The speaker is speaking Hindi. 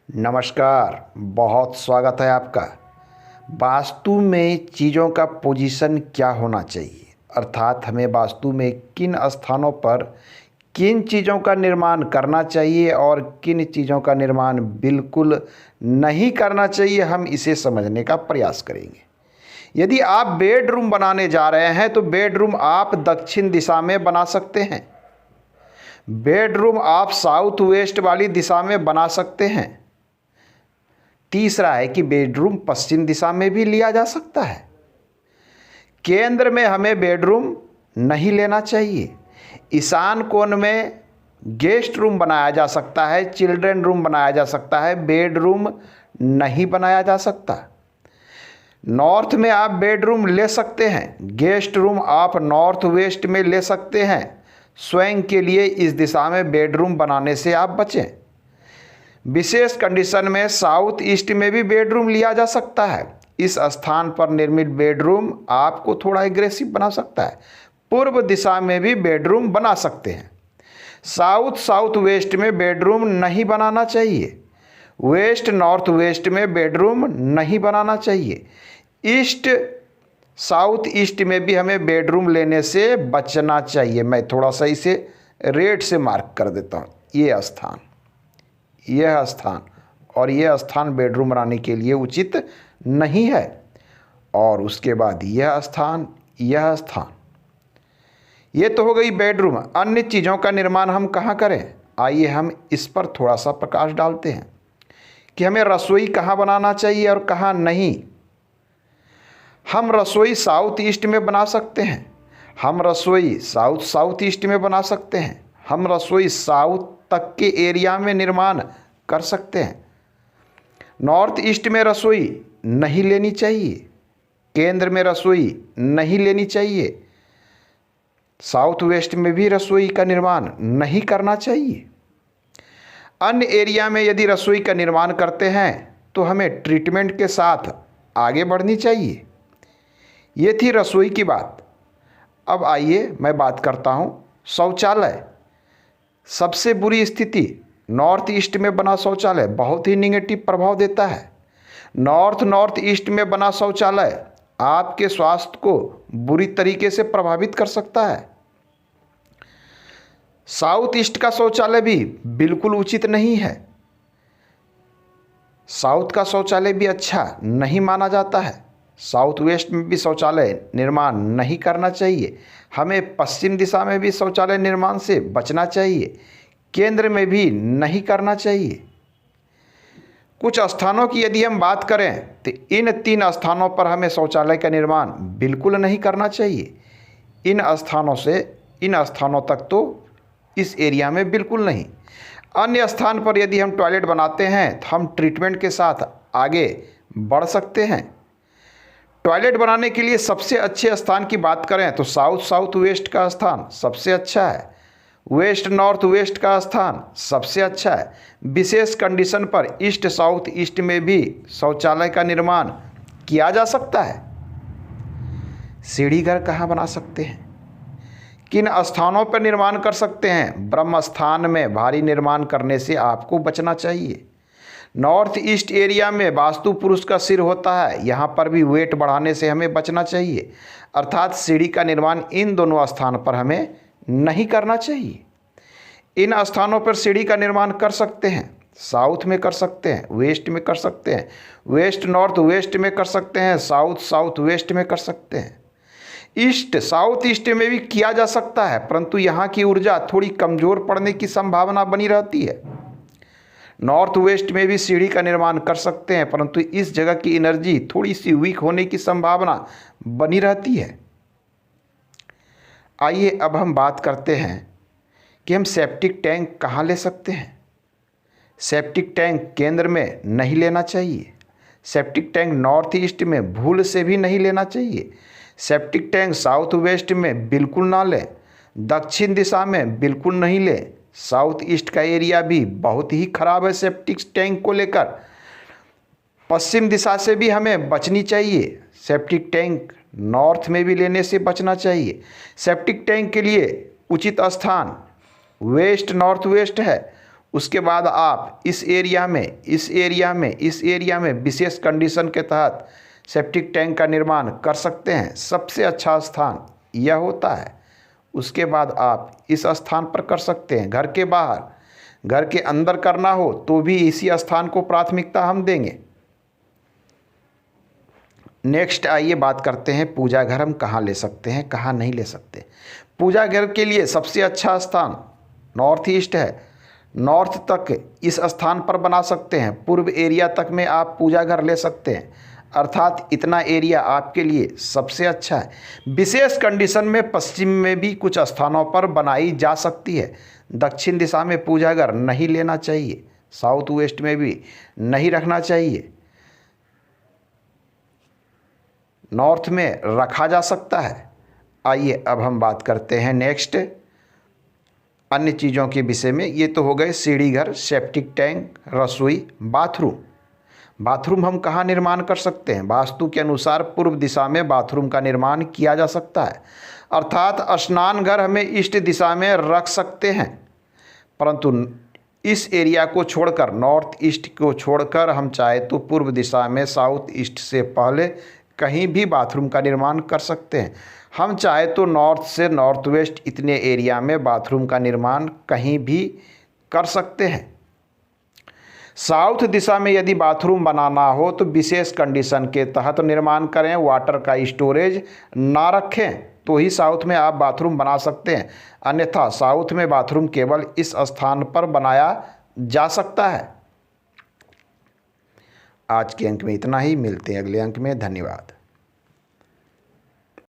नमस्कार। बहुत स्वागत है आपका। वास्तु में चीज़ों का पोजीशन क्या होना चाहिए, अर्थात हमें वास्तु में किन स्थानों पर किन चीज़ों का निर्माण करना चाहिए और किन चीज़ों का निर्माण बिल्कुल नहीं करना चाहिए, हम इसे समझने का प्रयास करेंगे। यदि आप बेडरूम बनाने जा रहे हैं तो बेडरूम आप दक्षिण दिशा में बना सकते हैं। बेडरूम आप साउथ वेस्ट वाली दिशा में बना सकते हैं। तीसरा है कि बेडरूम पश्चिम दिशा में भी लिया जा सकता है। केंद्र में हमें बेडरूम नहीं लेना चाहिए। ईशान कोण में गेस्ट रूम बनाया जा सकता है, चिल्ड्रन रूम बनाया जा सकता है, बेडरूम नहीं बनाया जा सकता। नॉर्थ में आप बेडरूम ले सकते हैं, गेस्ट रूम आप नॉर्थ वेस्ट में ले सकते हैं। स्वयं के लिए इस दिशा में बेडरूम बनाने से आप बचें। विशेष कंडीशन में साउथ ईस्ट में भी बेडरूम लिया जा सकता है। इस स्थान पर निर्मित बेडरूम आपको थोड़ा एग्रेसिव बना सकता है। पूर्व दिशा में भी बेडरूम बना सकते हैं। साउथ वेस्ट में बेडरूम नहीं बनाना चाहिए। वेस्ट नॉर्थ वेस्ट में बेडरूम नहीं बनाना चाहिए। ईस्ट साउथ ईस्ट में भी हमें बेडरूम लेने से बचना चाहिए। मैं थोड़ा सा इसे रेड से मार्क कर देता हूँ। यह स्थान और यह स्थान बेडरूम बनाने के लिए उचित नहीं है। और उसके बाद यह स्थान, ये तो हो गई बेडरूम। अन्य चीज़ों का निर्माण हम कहाँ करें? आइए हम इस पर थोड़ा सा प्रकाश डालते हैं कि हमें रसोई कहाँ बनाना चाहिए और कहाँ नहीं। हम रसोई साउथ ईस्ट में बना सकते हैं। हम रसोई साउथ ईस्ट में बना सकते हैं। हम रसोई साउथ तक के एरिया में निर्माण कर सकते हैं। नॉर्थ ईस्ट में रसोई नहीं लेनी चाहिए। केंद्र में रसोई नहीं लेनी चाहिए। साउथ वेस्ट में भी रसोई का निर्माण नहीं करना चाहिए। अन्य एरिया में यदि रसोई का निर्माण करते हैं तो हमें ट्रीटमेंट के साथ आगे बढ़नी चाहिए। ये थी रसोई की बात। अब आइए मैं बात करता हूँ शौचालय। सबसे बुरी स्थिति नॉर्थ ईस्ट में बना शौचालय बहुत ही निगेटिव प्रभाव देता है। नॉर्थ ईस्ट में बना शौचालय आपके स्वास्थ्य को बुरी तरीके से प्रभावित कर सकता है। साउथ ईस्ट का शौचालय भी बिल्कुल उचित नहीं है। साउथ का शौचालय भी अच्छा नहीं माना जाता है। साउथ वेस्ट में भी शौचालय निर्माण नहीं करना चाहिए। हमें पश्चिम दिशा में भी शौचालय निर्माण से बचना चाहिए। केंद्र में भी नहीं करना चाहिए। कुछ स्थानों की यदि हम बात करें तो इन 3 स्थानों पर हमें शौचालय का निर्माण बिल्कुल नहीं करना चाहिए। इन स्थानों तक तो इस एरिया में बिल्कुल नहीं। अन्य स्थान पर यदि हम टॉयलेट बनाते हैं तो हम ट्रीटमेंट के साथ आगे बढ़ सकते हैं। टॉयलेट बनाने के लिए सबसे अच्छे स्थान की बात करें तो साउथ वेस्ट का स्थान सबसे अच्छा है। वेस्ट नॉर्थ वेस्ट का स्थान सबसे अच्छा है। विशेष कंडीशन पर ईस्ट साउथ ईस्ट में भी शौचालय का निर्माण किया जा सकता है। सीढ़ी घर कहाँ बना सकते हैं? किन स्थानों पर निर्माण कर सकते हैं? ब्रह्म स्थान में भारी निर्माण करने से आपको बचना चाहिए। नॉर्थ ईस्ट एरिया में वास्तु पुरुष का सिर होता है, यहाँ पर भी वेट बढ़ाने से हमें बचना चाहिए। अर्थात सीढ़ी का निर्माण इन दोनों स्थान पर हमें नहीं करना चाहिए। इन स्थानों पर सीढ़ी का निर्माण कर सकते हैं। साउथ में कर सकते हैं, वेस्ट में कर सकते हैं, वेस्ट नॉर्थ वेस्ट में कर सकते हैं, साउथ वेस्ट में कर सकते हैं। ईस्ट साउथ ईस्ट में भी किया जा सकता है, परंतु यहाँ की ऊर्जा थोड़ी कमज़ोर पड़ने की संभावना बनी रहती है। नॉर्थ वेस्ट में भी सीढ़ी का निर्माण कर सकते हैं, परंतु इस जगह की एनर्जी थोड़ी सी वीक होने की संभावना बनी रहती है। आइए अब हम बात करते हैं कि हम सेप्टिक टैंक कहाँ ले सकते हैं। सेप्टिक टैंक केंद्र में नहीं लेना चाहिए। सेप्टिक टैंक नॉर्थ ईस्ट में भूल से भी नहीं लेना चाहिए। सेप्टिक टैंक साउथ वेस्ट में बिल्कुल ना लें। दक्षिण दिशा में बिल्कुल नहीं लें। साउथ ईस्ट का एरिया भी बहुत ही खराब है सेप्टिक टैंक को लेकर। पश्चिम दिशा से भी हमें बचनी चाहिए। सेप्टिक टैंक नॉर्थ में भी लेने से बचना चाहिए। सेप्टिक टैंक के लिए उचित स्थान वेस्ट नॉर्थ वेस्ट है। उसके बाद आप इस एरिया में विशेष कंडीशन के तहत सेप्टिक टैंक का निर्माण कर सकते हैं। सबसे अच्छा स्थान यह होता है। उसके बाद आप इस स्थान पर कर सकते हैं। घर के बाहर, घर के अंदर करना हो तो भी इसी स्थान को प्राथमिकता हम देंगे। नेक्स्ट आइए बात करते हैं पूजा घर हम कहाँ ले सकते हैं, कहाँ नहीं ले सकते। पूजा घर के लिए सबसे अच्छा स्थान नॉर्थ ईस्ट है। नॉर्थ तक इस स्थान पर बना सकते हैं। पूर्व एरिया तक में आप पूजा घर ले सकते हैं, अर्थात इतना एरिया आपके लिए सबसे अच्छा है। विशेष कंडीशन में पश्चिम में भी कुछ स्थानों पर बनाई जा सकती है। दक्षिण दिशा में पूजा घर नहीं लेना चाहिए, साउथ वेस्ट में भी नहीं रखना चाहिए। नॉर्थ में रखा जा सकता है। आइए अब हम बात करते हैं नेक्स्ट अन्य चीज़ों के विषय में। ये तो हो गए सीढ़ी घर, सेप्टिक टैंक, रसोई, बाथरूम। बाथरूम हम कहाँ निर्माण कर सकते हैं? वास्तु के अनुसार पूर्व दिशा में बाथरूम का निर्माण किया जा सकता है, अर्थात स्नान घर हमें ईस्ट दिशा में रख सकते हैं। परंतु इस एरिया को छोड़कर, नॉर्थ ईस्ट को छोड़कर हम चाहे तो पूर्व दिशा में साउथ ईस्ट से पहले कहीं भी बाथरूम का निर्माण कर सकते हैं। हम चाहे तो नॉर्थ से नॉर्थ वेस्ट इतने एरिया में बाथरूम का निर्माण कहीं भी कर सकते हैं। साउथ दिशा में यदि बाथरूम बनाना हो तो विशेष कंडीशन के तहत निर्माण करें। वाटर का स्टोरेज ना रखें तो ही साउथ में आप बाथरूम बना सकते हैं, अन्यथा साउथ में बाथरूम केवल इस स्थान पर बनाया जा सकता है। आज के अंक में इतना ही, मिलते हैं अगले अंक में। धन्यवाद।